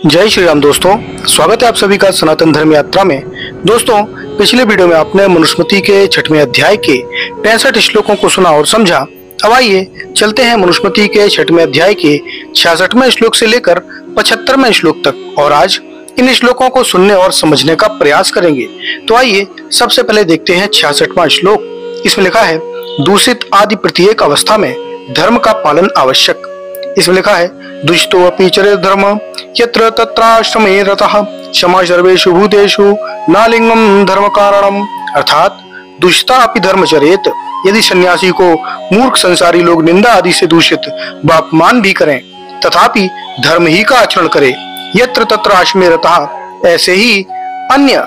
जय श्री राम दोस्तों, स्वागत है आप सभी का सनातन धर्म यात्रा में। दोस्तों, पिछले वीडियो में आपने मनुस्मृति के 6वें अध्याय के 65 श्लोकों को सुना और समझा। अब आइए चलते हैं मनुस्मृति के 6वें अध्याय के 66वें श्लोक से लेकर 75वें श्लोक तक और आज इन श्लोकों को सुनने और समझने का प्रयास करेंगे। तो आइए सबसे पहले देखते हैं 66वां श्लोक। इसमें लिखा है, दूषित आदि प्रत्येक अवस्था में धर्म का पालन आवश्यक। इसमें लिखा है, दुष्टो अपि चरेत् धर्म यत्र तत्राश्रमे रतः क्षमा सर्वेषु भूतेषु नालिंगम धर्म कारणम। अर्थात दुष्टा अपि धर्म चरेत, यदि सन्यासी को मूर्ख संसारी लोग निंदा आदि से दूषित व अपमान भी करें तथापि धर्म ही का आचरण करे, यत्र तत्र आश्रमे रतः, ऐसे ही अन्य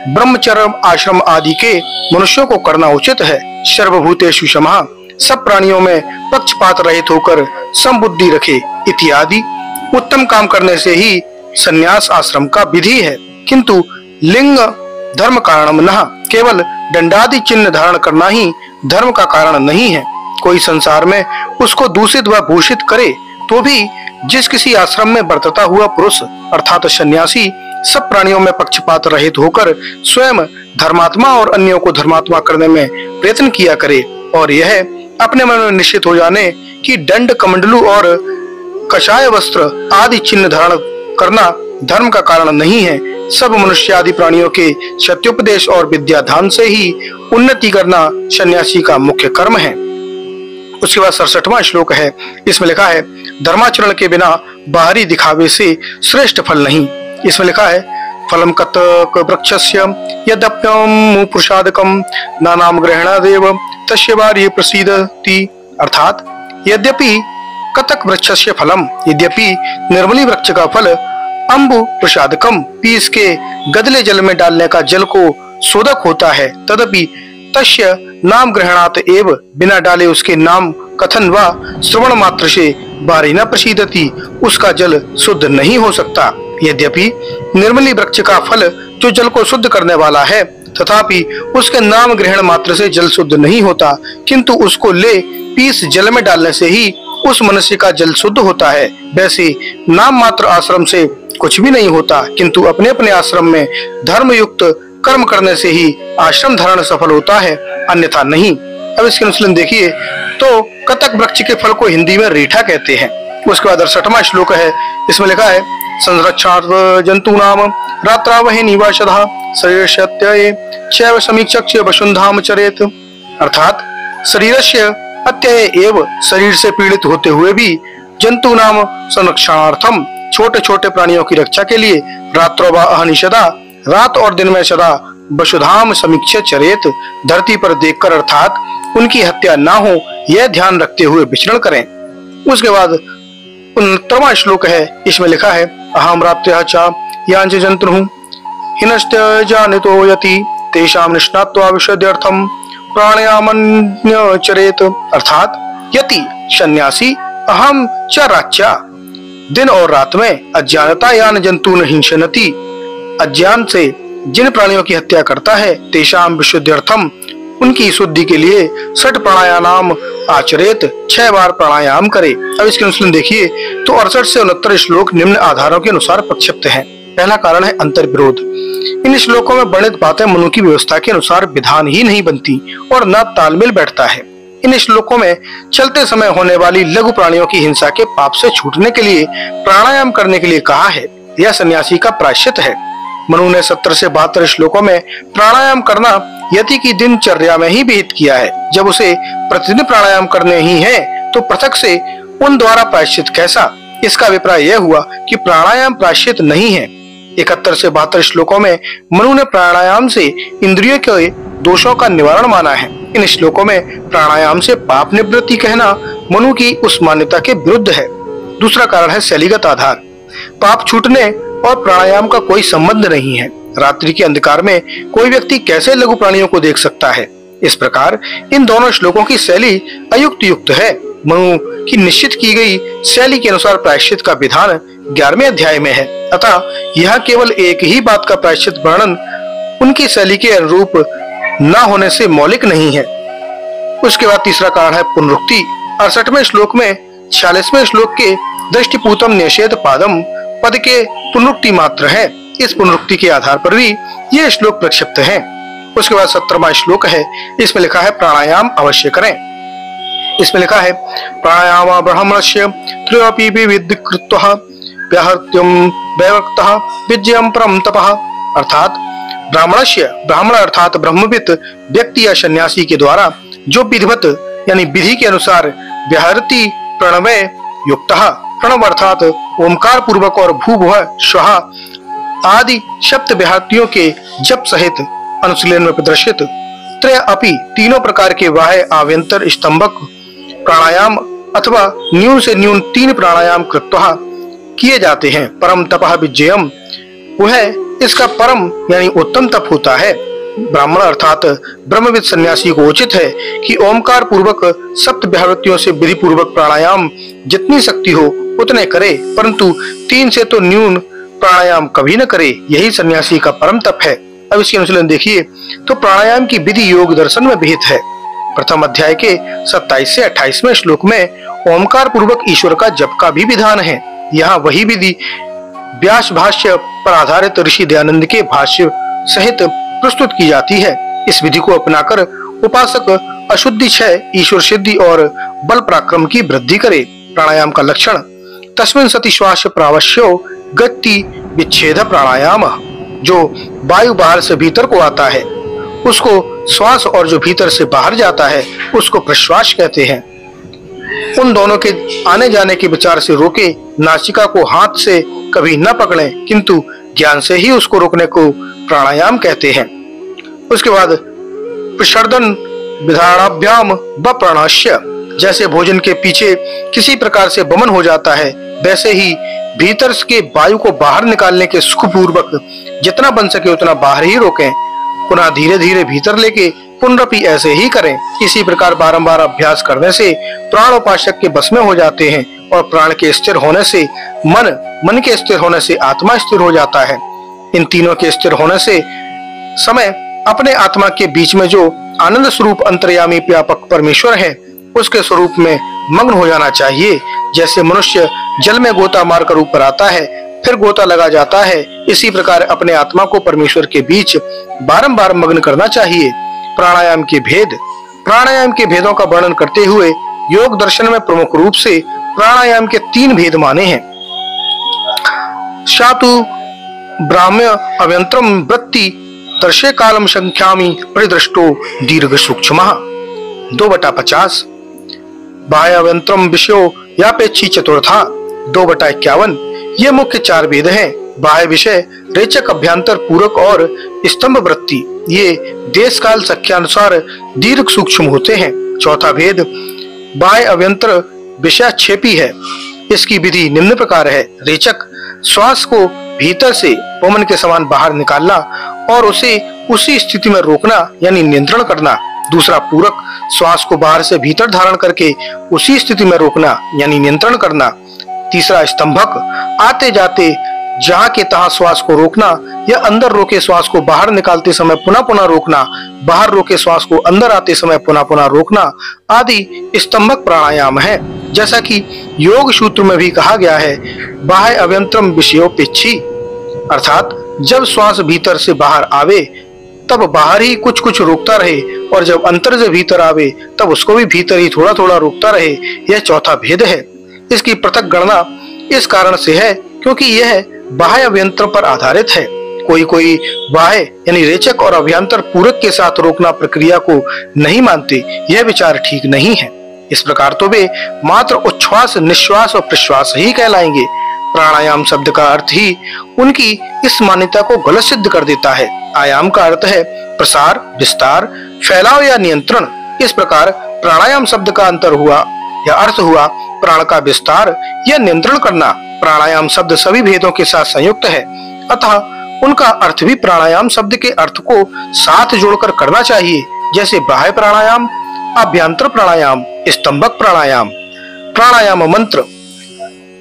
ब्रह्मचर्य आश्रम आदि के मनुष्यों को करना उचित है। सर्वभूतेषु क्षमा, सब प्राणियों में पक्षपात रहित होकर समबुद्धि रखे इत्यादि उत्तम काम करने से ही संन्यास आश्रम का विधि है। किंतु लिंग धर्म कारणम नः, केवल दंडादि चिन्ह धारण करना ही धर्म का कारण नहीं है। कोई संसार में उसको दूषित व भूषित करे तो भी जिस किसी आश्रम में बरतता हुआ पुरुष अर्थात सन्यासी सब प्राणियों में पक्षपात रहित होकर स्वयं धर्मात्मा और अन्यों को धर्मात्मा करने में प्रयत्न किया करे और यह अपने मन में निश्चित हो जाने कि दंड कमंडलू और कषाय वस्त्र आदि चिन्ह धारण करना धर्म का कारण नहीं है। सब मनुष्य आदि प्राणियों के सत्योपदेश और विद्याधान से ही उन्नति करना सन्यासी का मुख्य कर्म है। उसके बाद 67वां श्लोक है। इसमें लिखा है, धर्माचरण के बिना बाहरी दिखावे से श्रेष्ठ फल नहीं। इसमें लिखा है, फलम कतक वृक्षस्य यद्यप्यम प्रसादकम नानाम ग्रहणादेव तस्य वार्ये प्रसीदति। अर्थात यद्यपि कतक वृक्षस्य फलम, यद्यपि निर्मली वृक्ष का फल अम्बु प्रसादकम, पीस के गदले जल में डालने का जल को शोधक होता है, तदपि तस्य नाम ग्रहणात एव, बिना डाले उसके नाम कथन व श्रवण मात्र से वार्ये न प्रसीदति, उसका जल शुद्ध नहीं हो सकता। यद्यपि निर्मली वृक्ष का फल जो जल को शुद्ध करने वाला है तथापि उसके नाम ग्रहण मात्र से जल शुद्ध नहीं होता, किंतु उसको ले पीस जल में डालने से ही उस मनुष्य का जल शुद्ध होता है। वैसे नाम मात्र आश्रम से कुछ भी नहीं होता, किंतु अपने अपने आश्रम में धर्म युक्त कर्म करने से ही आश्रम धारण सफल होता है, अन्यथा नहीं। अब इसके अनुसार देखिए तो कतक वृक्ष के फल को हिंदी में रीठा कहते हैं। उसके बाद 68वां श्लोक है। इसमें लिखा है, संरक्षार्थ जंतूनाम रात्रावहे निवासदः शरीरस्य चैव समीक्षक्ष्य वसुन्धाम चरेत। अर्थात शरीरस्य अत्यय एव, शरीर से पीड़ित होते हुए भी जंतु नाम संरक्षणार्थम, छोटे छोटे प्राणियों की रक्षा के लिए रात्रो व अहनिशदा, रात और दिन में सदा वसुधाम समीक्ष्य चरेत, धरती पर देखकर अर्थात उनकी हत्या ना हो यह ध्यान रखते हुए विचरण करें। उसके बाद 69वां श्लोक है। इसमें लिखा है, अहम रात्र्यः च यांच जन्तुः हिनश्च जानितो यति तेषां निष्णात्वा विशुद्ध्यर्थम प्राणायामन्यचरेत। अर्थात यति सन्यासी अहम च रात्र्या, दिन और रात में अज्ञानता यान जंतु न हिंसनति, अज्ञान से जिन प्राणियों की हत्या करता है, तेषां विशुद्ध्यर्थम, उनकी शुद्धि के लिए 6 प्राणायाम आचरेत, 6 बार प्राणायाम करे। अब इसके अनुसार देखिए तो 68 से 69 श्लोक निम्न आधारों के अनुसार प्रक्षिप्त हैं। पहला कारण है अंतर विरोध। इन श्लोकों में वर्णित बातें मनु की व्यवस्था के अनुसार विधान ही नहीं बनती और न तालमेल बैठता है। इन श्लोकों में चलते समय होने वाली लघु प्राणियों की हिंसा के पाप से छूटने के लिए प्राणायाम करने के लिए कहा है। यह सन्यासी का प्रायश्चित है। मनु ने 70 से 72 श्लोकों में प्राणायाम करना यति की दिनचर्या में ही विहित किया है। जब उसे प्रतिदिन प्राणायाम करने ही है तो पृथक से उन द्वारा प्रायश्चित कैसा? इसका अभिप्राय यह हुआ कि प्राणायाम प्रायश्चित नहीं है। 71 से 72 श्लोकों में मनु ने प्राणायाम से इंद्रियों के दोषों का निवारण माना है। इन श्लोकों में प्राणायाम से पाप निवृत्ति कहना मनु की उस मान्यता के विरुद्ध है। दूसरा कारण है शैलीगत आधार। पाप छूटने और प्राणायाम का कोई संबंध नहीं है। रात्रि के अंधकार में कोई व्यक्ति कैसे लघु प्राणियों को देख सकता है? इस प्रकार इन दोनों श्लोकों की शैली अयुक्त युक्त है। मनु की निश्चित की गई शैली के अनुसार प्रायश्चित का विधान 11वें अध्याय में है, अतः यह केवल एक ही बात का प्रायश्चित वर्णन उनकी शैली के अनुरूप न होने से मौलिक नहीं है। उसके बाद तीसरा कारण है पुनरुक्ति। 68वें श्लोक में 46वें श्लोक के दृष्टिपूतम निषेध पादम पद के पुनरुक्ति मात्र है। इस पुनरुक्ति के आधार पर भी ये श्लोक प्रक्षिप्त है। उसके बाद 17वां श्लोक है। इसमें लिखा है प्राणायाम अवश्य करें। इसमें लिखा है प्राणायाम ब्रह्मणस्य त्रयोपि विविध कृत्वा व्याहृत्यं वैवक्तः विजयं परम तपः। अर्थात ब्राह्मणस्य, ब्राह्मण अर्थात ब्रह्मविद व्यक्ति या सन्यासी के द्वारा जो विधिवत यानी विधि के अनुसार व्याहृति प्रणवय युक्तः, प्रणव अर्थात ओमकार पूर्वक और भूभुवः स्वः आदि शब्द व्याहृतियों के जप सहित अनुशीलन में प्रदर्शित त्रय अपि तीनों प्रकार के बाह्य आभ्यंतर स्तंभक प्राणायाम अथवा न्यून से न्यून 3 प्राणायाम कृत्वा किए जाते हैं। परम तपः विजयम, वह इसका परम यानी उत्तम तप होता है। ब्राह्मण अर्थात ब्रह्मविद सन्यासी को उचित है कि ओमकार पूर्वक सप्त व्याहृतियों से विधि पूर्वक प्राणायाम जितनी शक्ति हो उतने करे, परंतु 3 से तो न्यून प्राणायाम कभी न करे। यही सन्यासी का परम तप है। अब इसकी अनुशीलन देखिए तो प्राणायाम की विधि योग दर्शन में विहित है। प्रथम अध्याय के 27 से 28वें श्लोक में ओमकार पूर्वक ईश्वर का जप का भी विधान है। यहाँ वही विधि व्यास भाष्य पर आधारित ऋषि दयानंद के भाष्य सहित प्रस्तुत की जाती है। इस विधि को अपनाकर उपासक अशुद्धि क्षय, ईश्वर सिद्धि और बल पराक्रम की वृद्धि करे। प्राणायाम का लक्षण तस्मिन् सति श्वास प्रावश्यो गति विच्छेद प्राणायाम, जो वायु बाहर से भीतर को आता है उसको श्वास और जो भीतर से बाहर जाता है उसको प्रश्वास कहते हैं। उन दोनों के आने जाने के विचार से रोके, नासिका को हाथ से कभी न पकड़ें, किंतु ज्ञान से ही उसको रोकने को प्राणायाम कहते हैं। उसके बाद प्रसर्दन विधानाभ्याम व प्राणाश्य, जैसे भोजन के पीछे किसी प्रकार से वमन हो जाता है वैसे ही भीतर के वायु को बाहर निकालने के सुखपूर्वक जितना बन सके उतना बाहर ही रोकें, पुनः धीरे धीरे भीतर लेके पुनरपि ऐसे ही करें। इसी प्रकार बारंबार अभ्यास करने से प्राण उपासक के बस में हो जाते हैं और प्राण के स्थिर होने से मन, मन के स्थिर होने से आत्मा स्थिर हो जाता है। इन तीनों के स्थिर होने से समय अपने आत्मा के बीच में जो आनंद स्वरूप अंतर्यामी व्यापक परमेश्वर है उसके स्वरूप में मग्न हो जाना चाहिए। जैसे मनुष्य जल में गोता मारकर ऊपर आता है फिर गोता लगा जाता है, इसी प्रकार अपने आत्मा को परमेश्वर के बीच बारंबार मग्न करना चाहिए। प्राणायाम के भेद, प्राणायाम के भेदों का वर्णन करते हुए योग दर्शन में प्रमुख रूप से प्राणायाम के 3 भेद माने हैं। शातु ब्राह्म्य अभ्यंतरम वृत्ति दर्शे कालम संख्यामी परिदृष्टो दीर्घ सूक्ष्मः 2/50, बाह्य अभ्यंतरम विषयो यापेक्षी चतुर्था 2/51। ये मुख्य 4 भेद हैं। बाह्य विषय रेचक, अभ्यंतर पूरक और स्तंभ वृत्ति, ये देश काल संख्यानुसार दीर्घ सूक्ष्म होते हैं। चौथा भेद बाह्य अभ्यंतर विषयाक्षेपी है। इसकी विधि निम्न प्रकार है। रेचक, श्वास को भीतर से वमन के समान बाहर निकालना और उसे उसी स्थिति में रोकना यानी नियंत्रण करना। दूसरा पूरक, श्वास को बाहर से भीतर धारण करके उसी स्थिति में रोकना यानी नियंत्रण करना। तीसरा स्तंभक, आते जाते जहाँ के तहाँ श्वास को रोकना या अंदर रोके श्वास को बाहर निकालते समय पुनः पुनः रोकना, बाहर रोके श्वास को अंदर आते समय पुनः पुनः रोकना आदि स्तंभक प्राणायाम है। जैसा कि योग सूत्र में भी कहा गया है, बाह्य अभ्यंतरम विषयोपेक्षी, अर्थात जब श्वास भीतर से बाहर आवे तब बाहर ही कुछ कुछ रोकता रहे और जब अंतर से भीतर आवे तब उसको भी भीतर ही थोड़ा थोड़ा रोकता रहे। यह चौथा भेद है। इसकी पृथक गणना इस कारण से है क्योंकि यह बाह्य अभ्यंतर पर आधारित है। कोई बाह्य यानी रेचक और अभ्यंतर पूरक के साथ रोकना प्रक्रिया को नहीं मानते। यह विचार ठीक नहीं है। इस प्रकार तो वे मात्र उच्छ्वास, निश्वास और प्रश्वास ही कहलाएंगे। प्राणायाम शब्द का अर्थ ही उनकी इस मान्यता को गलत सिद्ध कर देता है। आयाम का अर्थ है प्रसार, विस्तार, फैलाव या नियंत्रण। इस प्रकार प्राणायाम शब्द का अंतर हुआ या अर्थ हुआ प्राण का विस्तार या नियंत्रण करना। प्राणायाम शब्द सभी भेदों के साथ संयुक्त है, अतः उनका अर्थ भी प्राणायाम शब्द के अर्थ को साथ जोड़कर करना चाहिए। जैसे बाह्य प्राणायाम, अभ्यंतर प्राणायाम, स्तंभक प्राणायाम। प्राणायाम मंत्र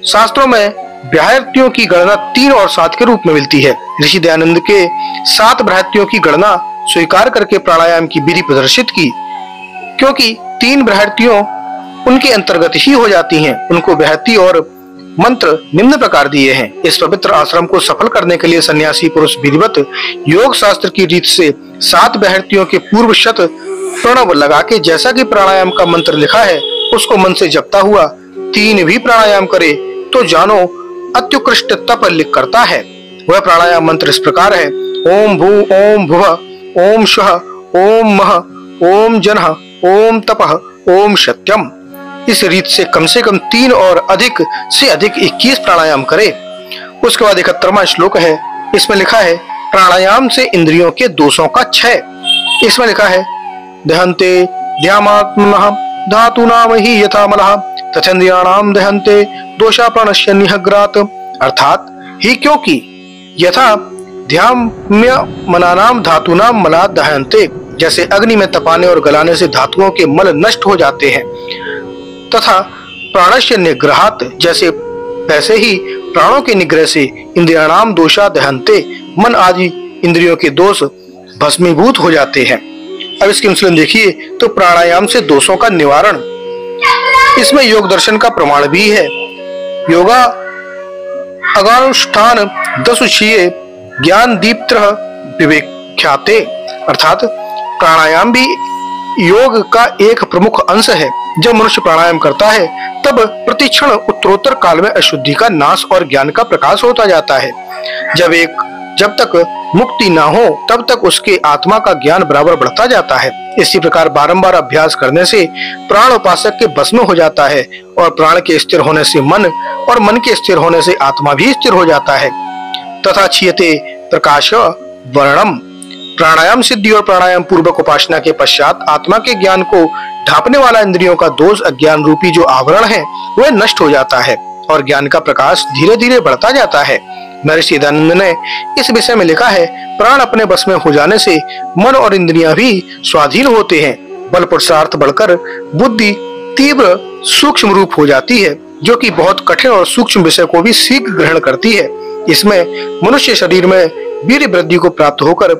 शास्त्रों में व्याहृतियों की गणना 3 और 7 के रूप में मिलती है। ऋषि दयानंद के 7 व्याहृतियों की गणना स्वीकार करके प्राणायाम की विधि प्रदर्शित की, क्योंकि 3 व्याहृतियों उनके अंतर्गत ही हो जाती हैं। उनको व्याहृति और मंत्र निम्न प्रकार दिए हैं। इस पवित्र आश्रम को सफल करने के लिए सन्यासी पुरुष विधिवत योग शास्त्र की रीत से 7 बहर्तियों के पूर्व शत प्रणव लगा के जैसा कि प्राणायाम का मंत्र लिखा है उसको मन से जपता हुआ 3 भी प्राणायाम करे तो जानो अत्युत्कृष्ट तप लिख करता है। वह प्राणायाम मंत्र इस प्रकार है: ओम भू ओम भुव ओम श्वः ओम मह ओम जनः ओम तपः ओम सत्यम। इस रीत से कम 3 और अधिक से अधिक 21 प्राणायाम करे। उसके बाद 71वां श्लोक है। इसमें लिखा है प्राणायाम से इंद्रियों के दोषों का क्षय। इसमें लिखा है दहन्ते ध्यामात्मनः धातूनाम हि यथा मलः तथेन्द्रियाणाम दहन्ते दोषा प्रणश्य निहग्रात। अर्थात ही क्योंकि यथा ध्याम्य मनानाम धातूनाम मला दहन्ते, जैसे अग्नि में तपाने और गलाने से धातुओं के मल नष्ट हो जाते हैं, तथा प्राणस्य निग्रहात, जैसे वैसे ही प्राणों के निग्रह से इंद्रियाणाम दोषा दहन्ते, मन आदि इंद्रियों के दोष भस्मीभूत हो जाते हैं। अब इसके अनुसार देखिए तो प्राणायाम से दोषों का निवारण, इसमें योग दर्शन का प्रमाण भी है। योगा अगानुष्ठान 10 ज्ञान दीप्त विवेख्याते, अर्थात प्राणायाम भी योग का एक प्रमुख अंश है। जब मनुष्य प्राणायाम करता है तब प्रतिक्षण उत्तरोत्तर काल में अशुद्धि का नाश और ज्ञान का प्रकाश होता जाता है। जब तक मुक्ति ना हो तब तक उसके आत्मा का ज्ञान बराबर बढ़ता जाता है। इसी प्रकार बारंबार अभ्यास करने से प्राण उपासक के बस में हो जाता है और प्राण के स्थिर होने से मन और मन के स्थिर होने से आत्मा भी स्थिर हो जाता है। तथा क्षीयते प्रकाश वर्णम, प्राणायाम सिद्धि और प्राणायाम पूर्वक उपासना के पश्चात आत्मा के ज्ञान को ढांपने वाला इंद्रियों का दोष अज्ञान रूपी जो आवरण है वह नष्ट हो जाता है और ज्ञान का प्रकाश धीरे धीरे बढ़ता जाता है। महर्षि दयानंद ने इस विषय में लिखा है प्राण अपने बस में हो जाने से मन और इंद्रियां भी स्वाधीन होते हैं। बल पुरुषार्थ बढ़कर बुद्धि तीव्र सूक्ष्म रूप हो जाती है जो कि बहुत कठिन और सूक्ष्म विषय को भी शीघ्र ग्रहण करती है। इसमें मनुष्य शरीर में वीर वृद्धि को प्राप्त होकर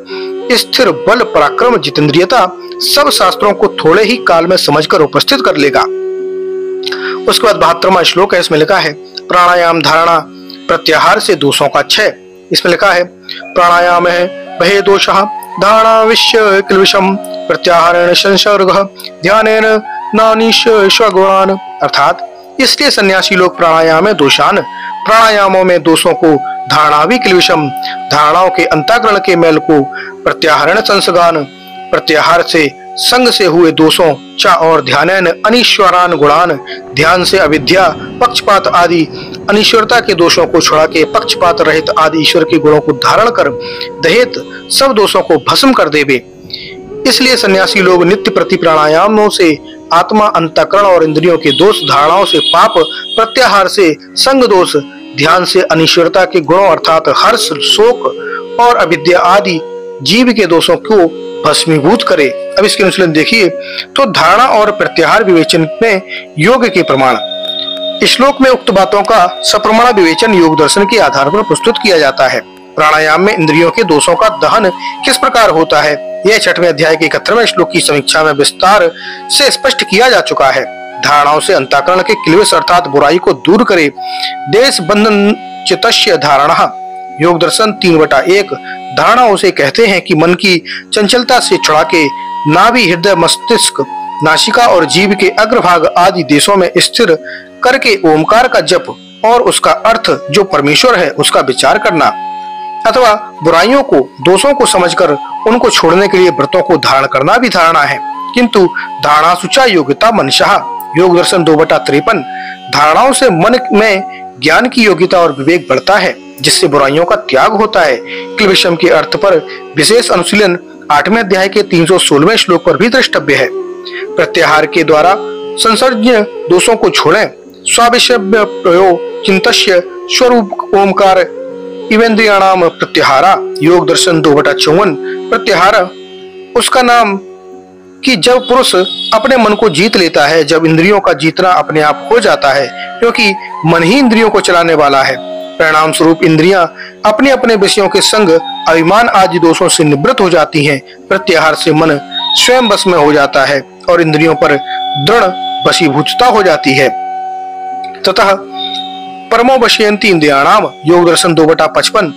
स्थिर बल पराक्रम जितेंद्रियता सब शास्त्रों को थोड़े ही काल में समझकर उपस्थित कर लेगा। उसके बाद 72वां श्लोक है। इसमें लिखा है प्राणायाम धारणा प्रत्याहार से दोषों का क्षय। इसमें लिखा है प्राणायाम है भय दोषः धारणा विश्य क्लेशम प्रत्याहारेण संसर्गः ध्यानेन नानीश स्वगुणान। अर्थात इसलिए सन्यासी लोग प्राणायाम में दोषान, प्राणायामों में दोषों को, धारणा क्लेशम धारणाओं के अंतःकरण के मैल को, प्रत्याहरण संसगान प्रत्याहार से संग से हुए दोषों, चा और ध्यानेन अनीश्वरान गुणान, ध्यान से अविद्या पक्षपात आदि अनीश्वरता के दोषों को छुड़ा के पक्षपात रहित आदि ईश्वर के गुणों को धारण कर दहेत सब दोषों को भस्म कर देवे। इसलिए सन्यासी लोग नित्य प्रति प्राणायामों से आत्मा अंतःकरण और इंद्रियों के दोष, धारणाओं से पाप, प्रत्याहार से संग दोष, ध्यान से अनीश्वरता के गुणों अर्थात हर्ष, शोक और अविद्या आदि जीव के दोषों को भस्मीभूत करे। अब इसके अनुसार देखिए तो धारणा और प्रत्याहार विवेचन में योग के प्रमाण। श्लोक में उक्त बातों का सप्रमाण विवेचन योग दर्शन के आधार पर प्रस्तुत किया जाता है। प्राणायाम में इंद्रियों के दोषों का दहन किस प्रकार होता है यह 6वें अध्याय के 71वें श्लोक की समीक्षा में विस्तार से स्पष्ट किया जा चुका है। धारणाओं से अंतःकरण के क्लेश अर्थात बुराई को दूर करे। देश बंधन चितस्य धारणा। योग दर्शन 3/1 धारणा उसे कहते हैं कि मन की चंचलता से छुड़ा के नाभि, हृदय, मस्तिष्क, नासिका और जीभ के अग्रभाग आदि देशों में स्थिर करके ओमकार का जप और उसका अर्थ जो परमेश्वर है उसका विचार करना, अथवा बुराइयों को, दोषों को समझकर उनको छोड़ने के लिए व्रतों को धारण करना भी धारणा है। किंतु धारणा सुचा योग्यता मनशः। योग दर्शन 2/53 धारणाओं से मन में ज्ञान की योग्यता और विवेक बढ़ता है जिससे बुराइयों का त्याग होता है। क्लेशम के अर्थ पर विशेष अनुशीलन 8वें अध्याय के 316वें श्लोक पर भी द्रष्टव्य है। प्रत्याहार के द्वारा संसर्ज्य दोषों को छोड़ें। स्वाविषय प्रयोग चिंतस्य स्वरूप ओमकार इवेंद्रियाणाम प्रत्याहारा। योग दर्शन 2/54 प्रत्याहार उसका नाम कि जब पुरुष अपने मन को जीत लेता है, जब इंद्रियों का जीतना अपने आप हो जाता है, क्योंकि मन ही इंद्रियों को चलाने वाला है। परिणाम स्वरूप इंद्रियां अपने अपने विषयों के संग अभिमान आदि दोषों से निवृत्त हो जाती हैं। प्रत्याहार से मन स्वयं बस में हो जाता है और इंद्रियों पर दृढ़ वशीभूतता हो जाती है। तथा परमो वशयंती इंद्रियाणाम, योग दर्शन 2/55।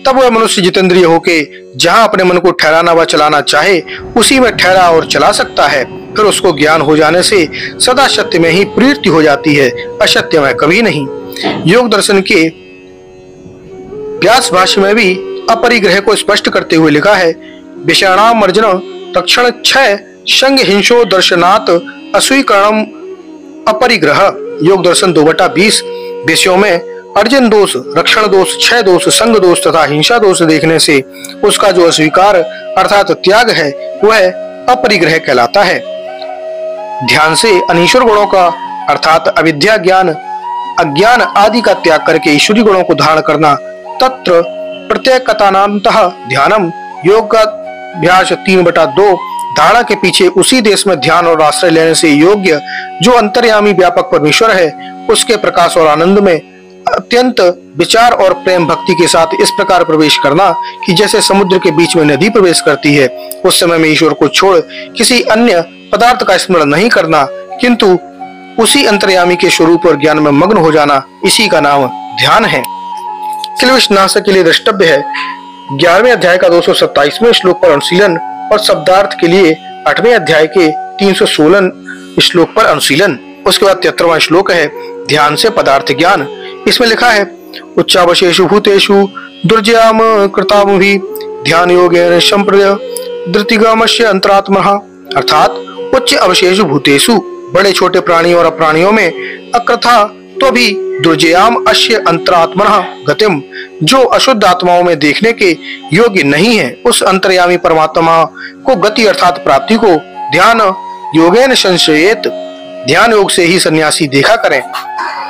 तब वह मनुष्य जितेंद्रिय होके जहाँ अपने मन को ठहराना व चलाना चाहे उसी में ठहरा और चला सकता है। फिर उसको ज्ञान हो जाने से सदा सत्य में ही प्रवृत्ति हो जाती है, असत्य में कभी नहीं। योग दर्शन के व्यास भाष्य में भी अपरिग्रह को स्पष्ट करते हुए लिखा है, विषयाणाम अर्जुन रक्षण क्षय संग हिंसो दर्शनात् अस्वीकरणम अपरिग्रह, योग दर्शन 2/20। विषयों में अर्जन दोष, रक्षण दोष, क्षय दोष, संग दोष तथा हिंसा दोष देखने से उसका जो अस्वीकार अर्थात त्याग है वह अपरिग्रह कहलाता है। ध्यान से अनीश्वर गुणों का अर्थात अविद्या, ज्ञान, अज्ञान आदि का त्याग करके ईश्वरी गुणों को धारण करना, तत्र प्रत्येकतानान्तः ध्यानम, योग का अभ्यास 3/2। धारणा के पीछे उसी देश में ध्यान और आश्रय लेने से योग्य जो अंतर्यामी व्यापक परमेश्वर है उसके प्रकाश और आनंद में अत्यंत विचार और प्रेम भक्ति के साथ इस प्रकार प्रवेश करना कि जैसे समुद्र के बीच में नदी प्रवेश करती है। उस समय में ईश्वर को छोड़ किसी अन्य पदार्थ का स्मरण नहीं करना, किंतु उसी अंतर्यामी के स्वरूप और ज्ञान में मग्न हो जाना, इसी का नाम ध्यान है। क्लेशनाशक के लिए द्रष्टव्य है 11वें अध्याय का 227वें श्लोक पर अनुशीलन और शब्दार्थ के लिए 8वें अध्याय के 316 श्लोक पर अनुशीलन। उसके बाद 73वां श्लोक है ध्यान से पदार्थ ज्ञान। इसमें लिखा है, उच्चावशेषु भूतेषु दुर्जयाम कृतामभि ध्यान योगेन संप्रदय धृतिगमस्य अंतरात्मनः, अर्थात उच्च अवशेषु भूतेषु, बड़े छोटे प्राणियों और अप्राणियों में अकृथा तो भी दुर्जयाम अस्य अंतरात्मनः गतिम, जो अशुद्ध आत्माओं में देखने के योग्य नहीं है उस अंतर्यामी परमात्मा को गति अर्थात प्राप्ति को ध्यान योगेन संशयेत, ध्यान योग से ही सन्यासी देखा करें।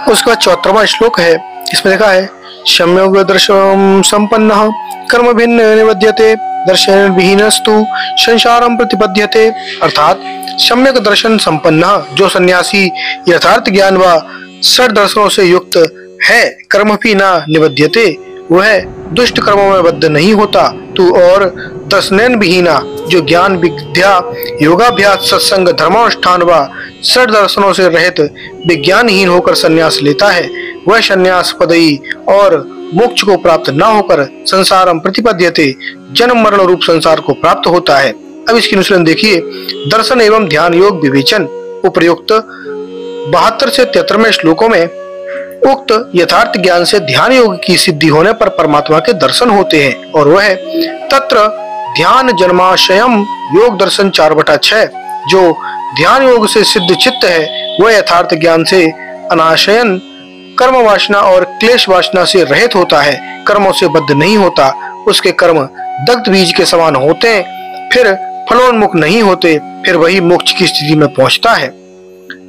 उसका 74वां श्लोक है, इसमें लिखा है, सम्यक दर्शन संपन्नः कर्म भिन्न निवद्यते दर्शन विहीनस्तु संसारम प्रतिपद्यते, अर्थात सम्यक दर्शन संपन्न जो सन्यासी यथार्थ ज्ञान व षड दर्शनों से युक्त है, कर्म भी न निवद्यते, वह दुष्ट कर्मों में बद्ध नहीं होता, तू और दर्शनेन विहीना जो ज्ञान विद्या योगाभ्यास सत्संग धर्मानुष्ठान व षड दर्शनों से रहित विज्ञानहीन होकर संन्यास लेता है, वह संन्यास पदई और मोक्ष को प्राप्त न होकर संसारम प्रतिपद्यते, जन्म मरण रूप संसार को प्राप्त होता है। अब इसकी अनुशीलन देखिए, दर्शन एवं ध्यान योग विवेचन। उपर्युक्त 72 से 73वें श्लोकों में उक्त यथार्थ ज्ञान से ध्यान योग की सिद्धि होने पर परमात्मा के दर्शन होते हैं और वह तत्र ध्यान जन्माशयम, योग दर्शन 4/6। जो ध्यान योग से सिद्ध चित्त है वह यथार्थ ज्ञान से अनाशयन कर्म वासना और क्लेश वासना से रहित होता है, कर्मों से बद्ध नहीं होता, उसके कर्म दग्ध बीज के समान होते हैं, फिर फलोन्मुख नहीं होते, फिर वही मोक्ष की स्थिति में पहुंचता है।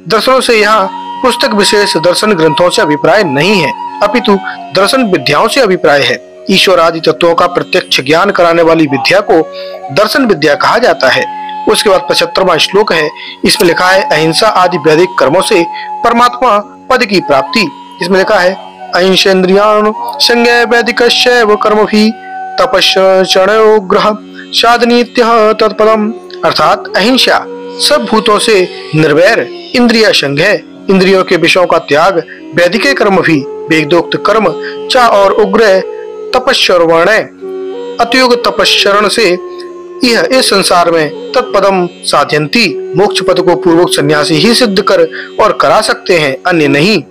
दर्शनों से यहाँ पुस्तक विशेष दर्शन ग्रंथों से अभिप्राय नहीं है, अपितु दर्शन विद्याओं से अभिप्राय है। ईश्वर आदि तत्वों का प्रत्यक्ष ज्ञान कराने वाली विद्या को दर्शन विद्या कहा जाता है। उसके बाद 75वां श्लोक है, इसमें लिखा है, अहिंसा आदि वैदिक कर्मों से परमात्मा पद की प्राप्ति। इसमें लिखा है, अहिंसेन्द्रियाणु संज्ञा वैदिकस्यैव कर्मभिः तपश्चरणोग्रह साधनीत्यः तत्पदम्, अर्थात अहिंसा सब भूतों से निर्वैर, इंद्रिय संज्ञा इंद्रियों के विषयों का त्याग, वैदिक कर्म भी वेदोक्त कर्म चा और उग्र तपश्चरण अतयुग तपश्चरण से यह इस संसार में तत्पदम साध्यंती, मोक्ष पद को पूर्वक सन्यासी ही सिद्ध कर और करा सकते हैं, अन्य नहीं।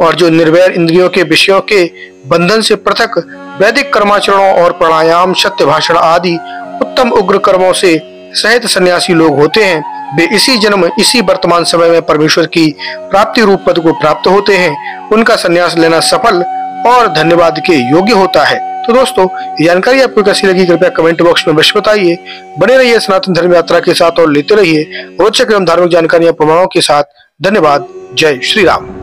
और जो निर्वैर इंद्रियों के विषयों के बंधन से पृथक वैदिक कर्माचरणों और प्राणायाम सत्य भाषण आदि उत्तम उग्र कर्मों से सहित सन्यासी लोग होते हैं, वे इसी जन्म इसी वर्तमान समय में परमेश्वर की प्राप्ति रूप पद को प्राप्त होते हैं। उनका संन्यास लेना सफल और धन्यवाद के योग्य होता है। तो दोस्तों, ये जानकारी आपको कैसी लगी कृपया कमेंट बॉक्स में अवश्य बताइए। बने रहिए सनातन धर्म यात्रा के साथ और लेते रहिए रोचक एवं धार्मिक जानकारियां प्रमाणों के साथ। धन्यवाद। जय श्री राम।